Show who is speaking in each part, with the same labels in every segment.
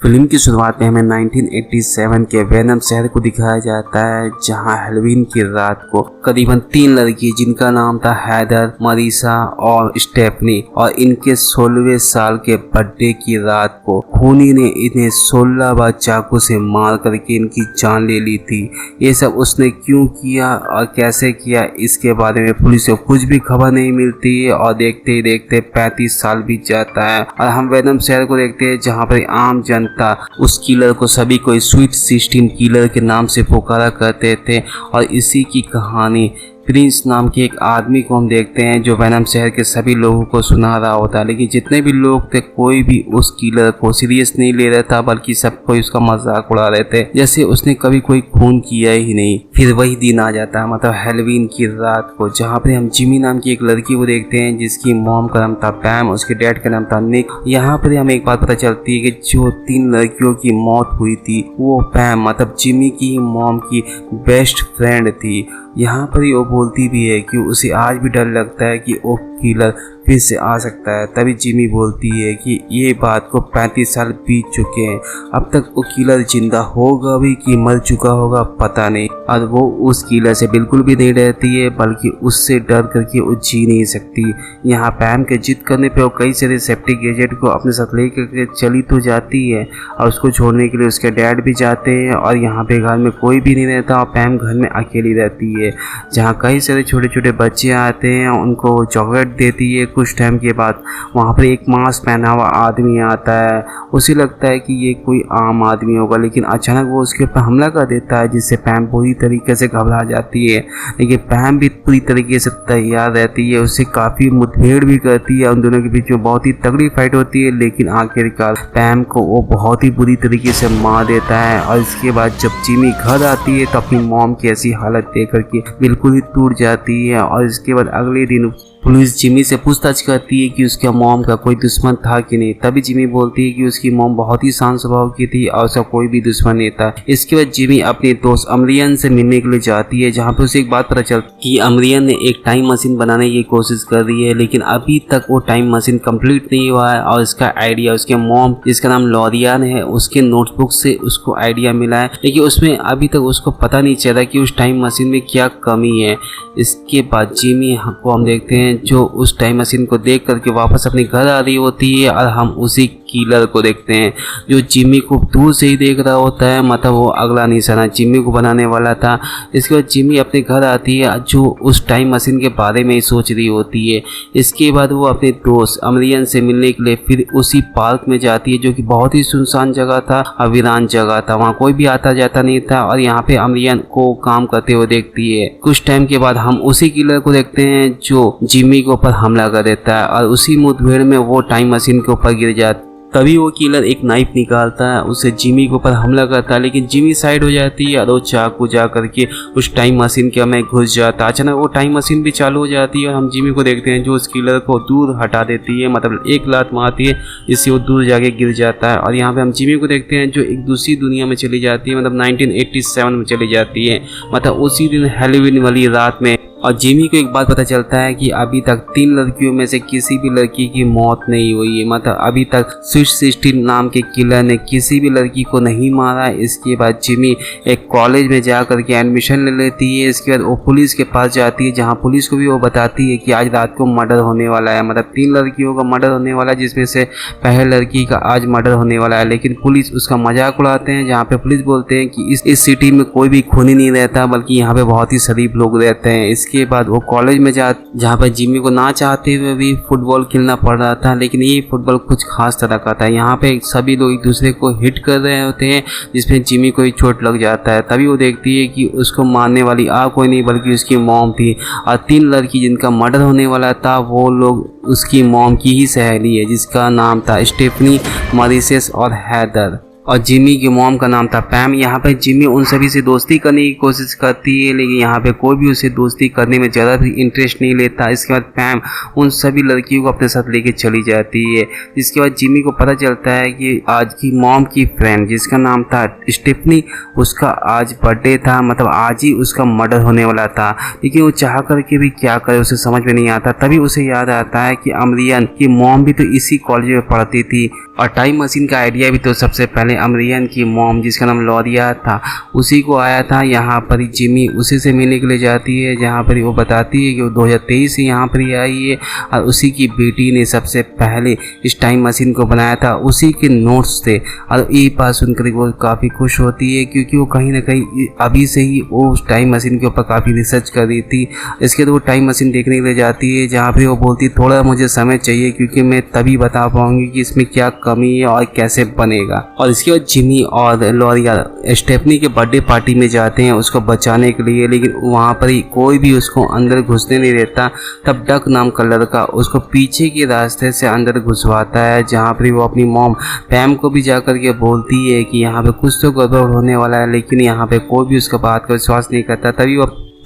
Speaker 1: Film की शुरुआत में हमें 1987 के वेनम शहर को दिखाया जाता है, जहां हैलोवीन की रात को करीबन 3 लड़की जिनका नाम था हैदर, मरीसा और स्टेफनी और इनके 16वें साल के बर्थडे की रात को खूनी ने इन्हें 16 बार चाकू से मार करके इनकी जान ले ली थी। ये सब उसने क्यों किया और कैसे किया, इसके बारे में पुलिस को कुछ भी खबर नहीं मिलती है और देखते ही देखते 35 साल बीत जाता है और हम वेनम शहर को देखते हैं, जहाँ पर आम जनता उस किलर को सभी को स्वीट 16 किलर के नाम से पुकारा करते थे। और इसी की कहानी प्रिंस नाम के एक आदमी को हम देखते हैं, जो वेनम शहर के सभी लोगों को सुना रहा होता है। लेकिन जितने भी लोग थे कोई भी उस किलर को सीरियस नहीं ले रहा था, बल्कि सब कोई उसका मजाक उड़ा रहे थे, जैसे उसने कभी कोई खून किया ही नहीं। फिर वही दिन आ जाता है, मतलब हैलोवीन की रात को, जहाँ पे हम जिमी नाम की एक लड़की को देखते हैं, जिसकी मॉम का नाम था पैम, उसके डैड का नाम था निक। यहाँ पर हमें एक बात पता चलती है कि जो 3 लड़कियों की मौत हुई थी वो पैम मतलब जिमी की मॉम की बेस्ट फ्रेंड थी। यहाँ पर ही वो बोलती भी है कि उसे आज भी डर लगता है कि वो किलर फिर से आ सकता है। तभी जिमी बोलती है कि ये बात को 35 साल बीत चुके हैं, अब तक वो किलर जिंदा होगा भी कि मर चुका होगा पता नहीं। और वो उस किलर से बिल्कुल भी नहीं डरती है, बल्कि उससे डर करके वो जी नहीं सकती। यहाँ पैम के जिद करने पे वो कई सारे सेफ्टी गैजेट को अपने साथ लेकर के चली तो जाती है और उसको छोड़ने के लिए उसके डैड भी जाते हैं। और यहाँ पे घर में कोई भी नहीं रहता और पैम घर में अकेली रहती है, जहाँ कई सारे छोटे छोटे बच्चे आते हैं, उनको चॉकलेट देती है। कुछ टाइम के बाद वहाँ पर एक मास्क पहना हुआ आदमी आता है, उसे लगता है कि ये कोई आम आदमी होगा, लेकिन अचानक वो उसके ऊपर हमला कर देता है, जिससे पैम पूरी तरीके से घबरा जाती है। लेकिन पैम भी पूरी तरीके से तैयार रहती है, उससे काफ़ी मुठभेड़ भी करती है, उन दोनों के बीच में बहुत ही तगड़ी फाइट होती है। लेकिन आखिरकार पैम को वो बहुत ही बुरी तरीके से मार देता है। और इसके बाद जब जिमी घर आती है तो अपनी मॉम की ऐसी हालत देख करके बिल्कुल ही टूट जाती है। और इसके बाद अगले दिन पुलिस जिमी से पूछताछ करती है कि उसके मॉम का कोई दुश्मन था कि नहीं। तभी जिमी बोलती है कि उसकी मॉम बहुत ही शांत स्वभाव की थी और उसका कोई भी दुश्मन नहीं था। इसके बाद जिमी अपने दोस्त अमरियन से मिलने के लिए जाती है, जहाँ पे उसे एक बात पता चलती है कि अमरियन ने एक टाइम मशीन बनाने की कोशिश कर रही है, लेकिन अभी तक वो टाइम मशीन कंप्लीट नहीं हुआ है। और इसका आइडिया उसके मॉम, जिसका नाम लॉरियान है, उसके नोटबुक से उसको आइडिया मिला है, लेकिन उसमें अभी तक उसको पता नहीं चला कि उस टाइम मशीन में क्या कमी है। इसके बाद जिमी को हम देखते हैं जो उस टाइम मशीन को देख करके वापस अपने घर आ रही होती है, और हम उसी किलर को देखते हैं जो जिमी को दूर से ही देख रहा होता है, मतलब वो अगला निशाना जिमी को बनाने वाला था। इसके बाद जिमी अपने घर आती है, जो उस टाइम मशीन के बारे में ही सोच रही होती है। इसके बाद वो अपने दोस्त अमरियन से मिलने के लिए फिर उसी पार्क में जाती है, जो कि बहुत ही सुनसान जगह था और वीरान जगह था, वहाँ कोई भी आता जाता नहीं था। और यहाँ पे अमरियन को काम करते हुए देखती है। कुछ टाइम के बाद हम उसी किलर को देखते हैं जो जिमी के ऊपर हमला कर देता है, और उसी मुठभेड़ में वो टाइम मशीन के ऊपर गिर जाता। तभी वो किलर एक नाइफ निकालता है, उसे जिमी के ऊपर हमला करता है, लेकिन जिमी साइड हो जाती है और वो चाकू जा करके उस टाइम मशीन के में घुस जाता है। अचानक वो टाइम मशीन भी चालू हो जाती है और हम जिमी को देखते हैं जो उस किलर को दूर हटा देती है, मतलब एक लात मारती है जिससे वो दूर जाके गिर जाता है। और यहाँ पे हम जिमी को देखते हैं जो एक दूसरी दुनिया में चली जाती है, मतलब 1987 में चली जाती है, मतलब उसी दिन हैलोवीन वाली रात में। और जिमी को एक बात पता चलता है कि अभी तक 3 लड़कियों में से किसी भी लड़की की मौत नहीं हुई है, मतलब अभी तक स्वीट 16 नाम के किलर ने किसी भी लड़की को नहीं मारा। इसके बाद जिमी एक कॉलेज में जा करके एडमिशन ले लेती है। इसके बाद वो पुलिस के पास जाती है, जहाँ पुलिस को भी वो बताती है कि आज रात को मर्डर होने वाला है, मतलब 3 लड़कियों का मर्डर होने वाला है, जिसमें से पहले लड़की का आज मर्डर होने वाला है। लेकिन पुलिस उसका मजाक उड़ाते हैं, जहाँ पे पुलिस बोलते हैं कि इस सिटी में कोई भी खूनी नहीं रहता, बल्कि यहाँ पे बहुत ही शरीफ लोग रहते हैं। इसके बाद वो कॉलेज में जहाँ पर जिमी को ना चाहते हुए भी फुटबॉल खेलना पड़ रहा था, लेकिन ये फुटबॉल कुछ खास तरह का था। यहाँ पे सभी लोग एक दूसरे को हिट कर रहे होते हैं, जिसमें जिमी को ही चोट लग जाता है। तभी वो देखती है कि उसको मारने वाली कोई नहीं बल्कि उसकी मॉम थी, और 3 लड़की जिनका मर्डर होने वाला था वो लोग उसकी मॉम की ही सहेली है, जिसका नाम था स्टेफनी, मरीसेस और हैदर। और जिमी की मॉम का नाम था पैम। यहाँ पे जिमी उन सभी से दोस्ती करने की कोशिश करती है, लेकिन यहाँ पे कोई भी उसे दोस्ती करने में ज़्यादा भी इंटरेस्ट नहीं लेता। इसके बाद पैम उन सभी लड़कियों को अपने साथ लेके चली जाती है। इसके बाद जिमी को पता चलता है कि आज की मॉम की फ्रेंड, जिसका नाम था स्टेफनी, उसका आज बर्थडे था, मतलब आज ही उसका मर्डर होने वाला था। लेकिन वो चाह करके भी क्या करे उसे समझ में नहीं आता। तभी उसे याद आता है कि अमरियन की मॉम भी तो इसी कॉलेज में पढ़ती थी, और टाइम मशीन का आइडिया भी तो सबसे पहले अमरियन की मॉम जिसका नाम लॉरिया था उसी को आया था। यहाँ पर ही जिमी उसी से मिलने के लिए जाती है, जहाँ पर वो बताती है कि वो 2023 से यहाँ पर ही आई है और उसी की बेटी ने सबसे पहले इस टाइम मशीन को बनाया था, उसी के नोट्स थे। और ये बात सुनकर वो काफ़ी खुश होती है क्योंकि वो कहीं ना कहीं अभी से ही वो उस टाइम मशीन के ऊपर काफ़ी रिसर्च कर रही थी। इसके बाद वो टाइम मशीन देखने के लिए जाती है, जहाँ पर वो बोलती है थोड़ा मुझे समय चाहिए क्योंकि मैं तभी बता पाऊंगी कि इसमें क्या कमी है और कैसे बनेगा। और इसके बाद जिमी और लॉरिया स्टेफनी के बर्थडे पार्टी में जाते हैं उसको बचाने के लिए, लेकिन वहाँ पर ही कोई भी उसको अंदर घुसने नहीं देता। तब डक नाम का लड़का उसको पीछे के रास्ते से अंदर घुसवाता है, जहाँ पर वो अपनी मॉम पैम को भी जाकर के बोलती है कि यहाँ पे कुछ तो गड़बड़ होने वाला है, लेकिन यहाँ पे कोई भी उसका बात का विश्वास नहीं करता।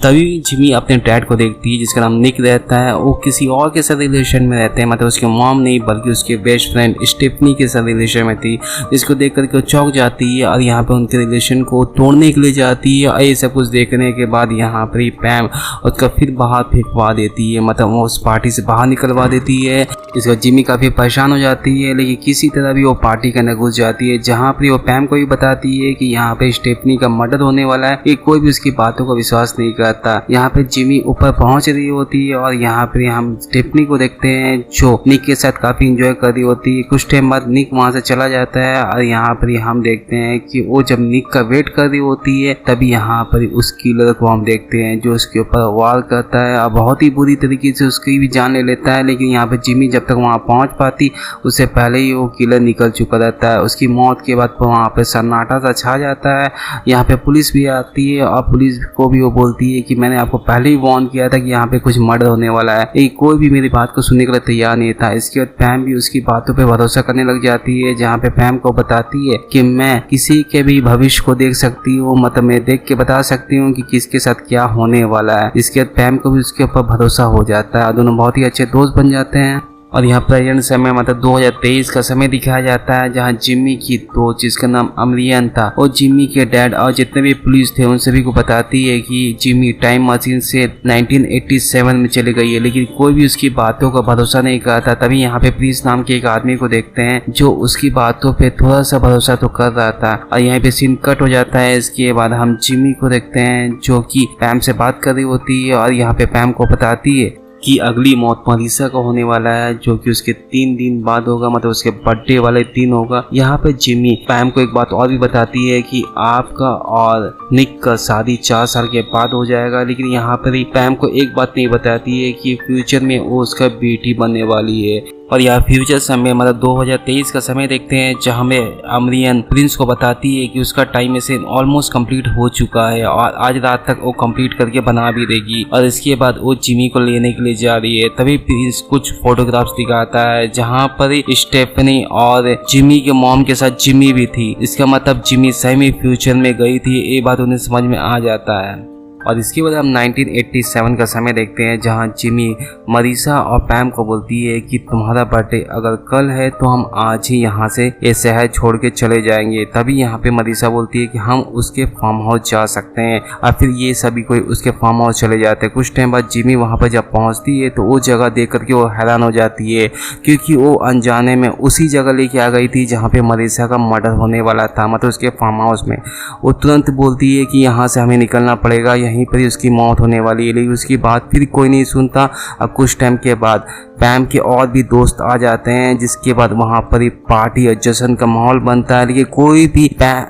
Speaker 1: तभी जिमी अपने डैड को देखती है जिसका नाम निक रहता है। वो किसी और के साथ रिलेशन में रहते हैं, मतलब उसके मॉम नहीं बल्कि उसके बेस्ट फ्रेंड स्टेफनी के साथ रिलेशन में थी, जिसको देख करके वो चौंक जाती है और यहाँ पे उनके रिलेशन को तोड़ने के लिए जाती है। और ये सब कुछ देखने के बाद यहाँ पर ही पैम उसका फिर बाहर फेंकवा देती है, मतलब वो उस पार्टी से बाहर निकलवा देती है। इसके बाद जिमी काफ़ी परेशान हो जाती है, लेकिन किसी तरह भी वो पार्टी के अंदर घुस जाती है, जहाँ पर वो पैम को भी बताती है कि यहाँ पे स्टेफनी का मर्डर होने वाला है। कोई भी उसकी बातों को विश्वास नहीं करता। यहाँ पे जिमी ऊपर पहुंच रही होती है और यहाँ पे हम स्टेफनी को देखते हैं जो निक के साथ काफी एंजॉय कर रही होती है। कुछ टाइम बाद निक वहां से चला जाता है और यहाँ पर हम देखते हैं कि वो जब निक का वेट कर रही होती है तभी यहाँ पर उस किलर को हम देखते हैं जो उसके ऊपर वार करता है और बहुत ही बुरी तरीके से उसकी भी जान ले लेता है। लेकिन यहाँ पे जिमी जब तक वहाँ पहुँच पाती उससे पहले ही वो किलर निकल चुका रहता है। उसकी मौत के बाद वहाँ पे सन्नाटा सा छा जाता है। यहाँ पे पुलिस भी आती है और पुलिस को भी वो बोलती है कि मैंने आपको पहले ही वार्न किया था कि यहाँ पे कुछ मर्डर होने वाला है। कोई भी मेरी बात को सुनने के लिए तैयार नहीं था। इसके बाद पैम भी उसकी बातों पे भरोसा करने लग जाती है, जहाँ पे पैम को बताती है कि मैं किसी के भी भविष्य को देख सकती हूँ, मतलब मैं देख के बता सकती हूँ कि किसके साथ क्या होने वाला है। इसके बाद पैम को भी उसके ऊपर भरोसा हो जाता है, दोनों बहुत ही अच्छे दोस्त बन जाते हैं। और यहाँ प्रेजेंट समय मतलब 2023 का समय दिखाया जाता है, जहाँ जिमी की दोस्त जिसका नाम अमरियन था और जिमी के डैड और जितने भी पुलिस थे उन सभी को बताती है कि जिमी टाइम मशीन से 1987 में चली गई है, लेकिन कोई भी उसकी बातों का भरोसा नहीं करता। तभी यहाँ पे प्रिंस नाम के एक आदमी को देखते हैं जो उसकी बातों पे थोड़ा सा भरोसा तो कर रहा था। और यहाँ पे सीन कट हो जाता है। इसके बाद हम जिमी को देखते हैं जो कि पैम से बात कर रही होती है और यहाँ पे पैम को बताती है कि अगली मौत मरीसा का होने वाला है, जो कि उसके 3 दिन बाद होगा, मतलब उसके बर्थडे वाले दिन होगा। यहाँ पे जिमी पैम को एक बात और भी बताती है कि आपका और निक का शादी 4 साल के बाद हो जाएगा, लेकिन यहाँ पर ही पैम को एक बात नहीं बताती है कि फ्यूचर में वो उसका बेटी बनने वाली है। और यहाँ फ्यूचर समय मतलब 2023 का समय देखते हैं, जहाँ में अमरियन प्रिंस को बताती है कि उसका टाइम मशीन ऑलमोस्ट कंप्लीट हो चुका है और आज रात तक वो कंप्लीट करके बना भी देगी। और इसके बाद वो जिमी को लेने के लिए जा रही है। तभी प्रिंस कुछ फोटोग्राफ्स दिखाता है जहाँ पर स्टेफनी और जिमी के मॉम के साथ जिमी भी थी। इसका मतलब जिमी सही में फ्यूचर में गई थी, ये बात उन्हें समझ में आ जाता है। और इसके बाद हम 1987 का समय देखते हैं, जहां जिमी मरीसा और पैम को बोलती है कि तुम्हारा बर्थडे अगर कल है तो हम आज ही यहां से ये शहर छोड़ के चले जाएंगे। तभी यहां पे मरीसा बोलती है कि हम उसके फार्म हाउस जा सकते हैं और फिर ये सभी कोई उसके फार्म हाउस चले जाते हैं। कुछ टाइम बाद जिमी वहां पर जब पहुंचती है तो वो जगह देख करके वो हैरान हो जाती है, क्योंकि वो अनजाने में उसी जगह लेके आ गई थी जहाँ पे मरीसा का मर्डर होने वाला था, मतलब उसके फार्म हाउस में। वो तुरंत बोलती है कि यहाँ से हमें निकलना पड़ेगा, यहीं पर ही उसकी मौत होने वाली है। लेकिन उसकी बात फिर कोई नहीं सुनता। अब कुछ टाइम के बाद पैम के और भी दोस्त आ जाते हैं, जिसके बाद वहां पर ही पार्टी और जश्न का माहौल बनता है, लेकिन कोई भी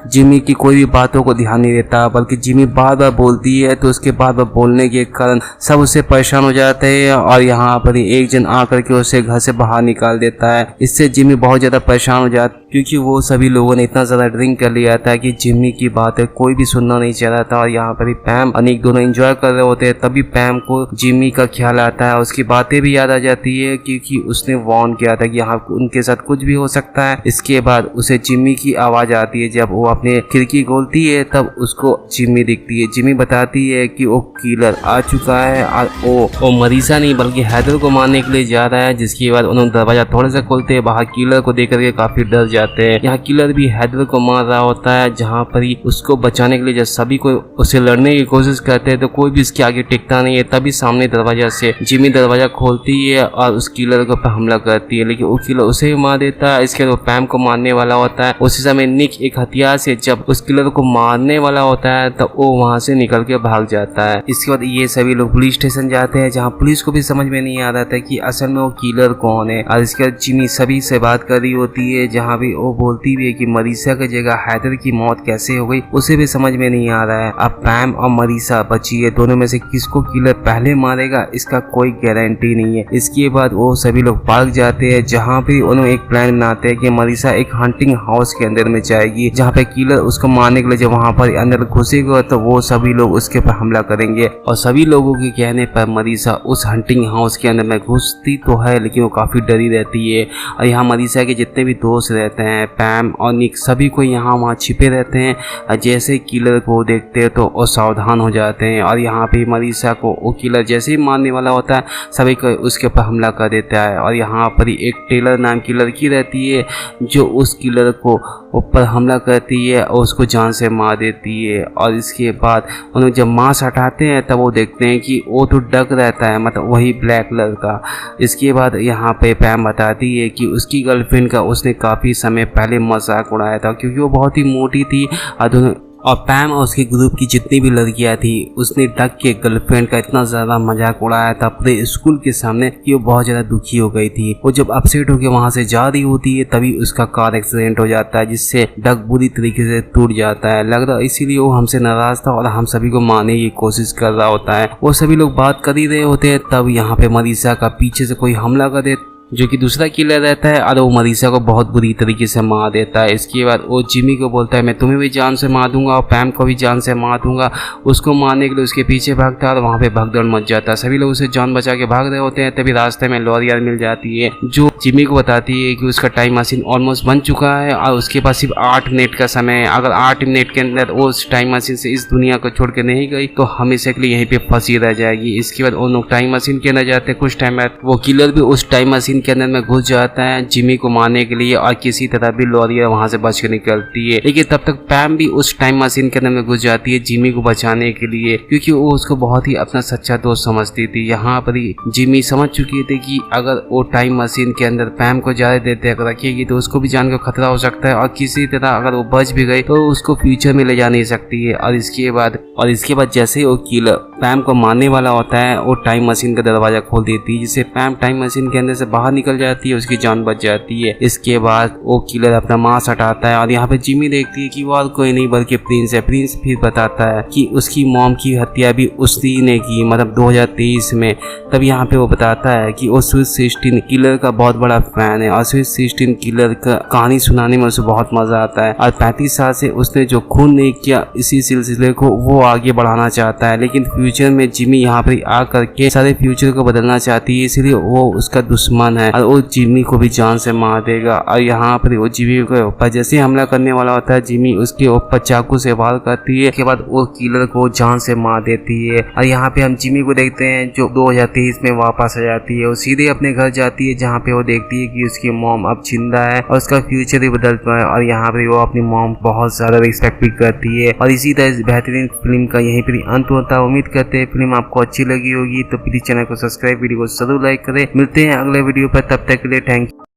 Speaker 1: जिमी की कोई भी बातों को ध्यान नहीं देता, बल्कि जिमी बार बार बोलती है तो उसके बार बार बोलने के कारण सब उससे परेशान हो जाते हैं और यहाँ पर ही एक जन आकर के उसे घर से बाहर निकाल देता है। इससे जिमी बहुत ज्यादा परेशान हो जाता, क्योंकि वो सभी लोगों ने इतना ज्यादा ड्रिंक कर लिया था कि जिमी की बातें कोई भी सुनना नहीं चाह रहा था। और यहाँ पर ही पैम और निक दोनों एंजॉय कर रहे होते हैं। तभी पैम को जिमी का ख्याल आता है, उसकी बातें भी याद आ जाती है, क्योंकि उसने वार्न किया था कि यहाँ उनके साथ कुछ भी हो सकता है। इसके बाद उसे जिमी की आवाज आती है। जब वो अपने खिड़की खोलती है तब उसको जिमी दिखती है। जिमी बताती है कि वो किलर आ चुका है और वो मरीसा नहीं बल्कि हैदर को मारने के लिए जा रहा है। जिसके बाद उन्होंने दरवाजा थोड़ा सा खोलते हैं, बाहर किलर को देख करके काफी डर जाते हैं। यहाँ किलर भी हैदर को मार रहा होता है, जहाँ पर ही उसको बचाने के लिए जब सभी को उसे लड़ने की कोशिश करते हैं तो कोई भी इसके आगे टिकता नहीं है। तभी सामने दरवाजा से जिमी दरवाजा खोलती है और उस किलर को हमला करती है, लेकिन वो किलर उसे ही मार देता है। इसके बाद वो पैम को मारने वाला होता है। उसी समय निक एक हथियार से जब उस किलर को मारने वाला होता है तो वो वहां से निकल के भाग जाता है। इसके बाद ये सभी लोग पुलिस स्टेशन जाते हैं, जहाँ पुलिस को भी समझ में नहीं आ रहा था कि असल में वो किलर कौन है। और इसके बाद जिमी सभी से बात कर रही होती है, जहाँ भी वो बोलती भी है कि मरीसा की जगह हैदर की मौत कैसे हो गई उसे भी समझ में नहीं आ रहा है। अब पैम और मरीसा बची है, दोनों में से किसको किलर पहले मारेगा इसका कोई गारंटी नहीं है। इसके बाद वो सभी लोग पार्क जाते हैं, जहाँ पे उन्होंने एक प्लान बनाते हैं कि मरीसा एक हंटिंग हाउस के अंदर में जाएगी, जहाँ पे किलर उसको मारने के लिए जब वहाँ पर अंदर घुसेगा तो वो सभी लोग उसके ऊपर हमला करेंगे। और सभी लोगों के कहने पर मरीसा उस हंटिंग हाउस के अंदर में घुसती तो है, लेकिन वो काफी डरी रहती है। और यहाँ मरीसा के जितने भी दोस्त रहते हैं, पैम और निक, सभी को यहाँ वहाँ छिपे रहते हैं। जैसे किलर को देखते हैं तो वो सावधान हो जाते हैं और यहाँ पे मरीसा को वो किलर जैसे ही मारने वाला होता है सभी को उसके ऊपर हमला कर देता है। और यहाँ पर एक टेलर नाम की लड़की रहती है जो उस किलर को ऊपर हमला करती है और उसको जान से मार देती है। और इसके बाद उन्हें जब मांस हटाते हैं तब वो देखते हैं कि वो तो डक रहता है, मतलब वही ब्लैक कलर का। इसके बाद यहाँ पे पैम बताती है कि उसकी गर्लफ्रेंड का उसने काफ़ी समय पहले मजाक उड़ाया था, क्योंकि वो बहुत ही मोटी थी। और पैम और उसके ग्रुप की जितनी भी लड़कियां थी उसने डक के गर्लफ्रेंड का इतना ज़्यादा मजाक उड़ाया था पूरे स्कूल के सामने कि वो बहुत ज़्यादा दुखी हो गई थी। वो जब अपसेट होकर वहां से जा रही होती है तभी उसका कार एक्सीडेंट हो जाता है, जिससे डक बुरी तरीके से टूट जाता है। लग रहा इसीलिए वो हमसे नाराज था और हम सभी को मारने की कोशिश कर रहा होता है। वो सभी लोग बात कर ही रहे होते हैं, तब यहाँ पे मरीसा का पीछे से कोई हमला कर देता जो कि दूसरा किलर रहता है और वो मरीसा को बहुत बुरी तरीके से मार देता है। इसके बाद वो जिमी को बोलता है मैं तुम्हें भी जान से मार दूंगा और पैम को भी जान से मार दूंगा। उसको मारने के लिए उसके पीछे भागता है और वहाँ पे भगदड़ मच जाता है। सभी लोग उसे जान बचा के भाग रहे होते हैं, तभी रास्ते में लॉरियल मिल जाती है जो जिमी को बताती है कि उसका टाइम मशीन ऑलमोस्ट बन चुका है और उसके पास सिर्फ 8 मिनट का समय है। अगर 8 मिनट के अंदर वो उस टाइम मशीन से इस दुनिया को छोड़ के नहीं गई तो हमेशा के लिए यहीं पे फंसी रह जाएगी। इसके बाद वो लोग टाइम मशीन के अंदर जाते हैं। कुछ टाइम बाद वो किलर भी उस टाइम मशीन के अंदर में घुस जाता है जिमी को मारने के लिए और किसी तरह भी लॉरियल वहां से बच के निकलती है। लेकिन तब तक पैम भी उस टाइम मशीन के अंदर में घुस जाती है जिमी को बचाने के लिए, क्योंकि वो उसको बहुत ही अपना सच्चा दोस्त समझती थी। यहाँ पर ही जिमी समझ चुकी थी कि अगर वो टाइम मशीन के अंदर पैम को ज्यादा देर तक रखेगी तो उसको भी जान का खतरा हो सकता है और किसी तरह अगर वो बच भी गई तो उसको फ्यूचर में ले जा नहीं सकती है। और इसके बाद जैसे ही वो किलर पैम को मारने वाला होता है वो टाइम मशीन का दरवाजा खोल देती है, जिससे पैम टाइम मशीन के अंदर से बाहर निकल जाती है, उसकी जान बच जाती है। इसके बाद वो किलर अपना मांस हटाता है और यहाँ पे जिमी देखती है कि वो और कोई नहीं बल्कि प्रिंस है। प्रिंस फिर बताता है कि उसकी मॉम की हत्या भी उसी ने की, मतलब 2023 में। तब यहाँ पे वो बताता है कि वो स्विस 16 किलर का बहुत बड़ा फैन है और स्विस 16 किलर का कहानी सुनाने में उसे बहुत मजा आता है। और 35 साल से उसने जो खून नहीं किया इसी सिलसिले को वो आगे बढ़ाना चाहता है, लेकिन फ्यूचर में जिमी यहाँ पे आकर के सारे फ्यूचर को बदलना चाहती है, इसलिए वो उसका दुश्मन है और वो जिमी को भी जान से मार देगा। और यहाँ पर वो जिमी के ऊपर जैसे हमला करने वाला होता है जिमी उसके ऊपर चाकू से वार करती है। उसके बाद वो किलर को जान से मार देती है। और यहाँ पे हम जिमी को देखते हैं जो 2023 में वापस आ जाती है। वो सीधे अपने घर जाती है जहाँ पे वो देखती है कि उसकी मॉम अब जिंदा है और उसका फ्यूचर ही बदल चुका है। और यहाँ पे वो अपनी मॉम बहुत ज्यादा रिस्पेक्ट भी करती है। और इसी तरह बेहतरीन फिल्म का यहीं पर अंत होता है। उम्मीद करते हैं फिल्म आपको अच्छी लगी होगी, तो प्लीज चैनल को सब्सक्राइब, वीडियो को जरूर लाइक करें। मिलते हैं अगले वीडियो पर, तब तक के लिए थैंक यू।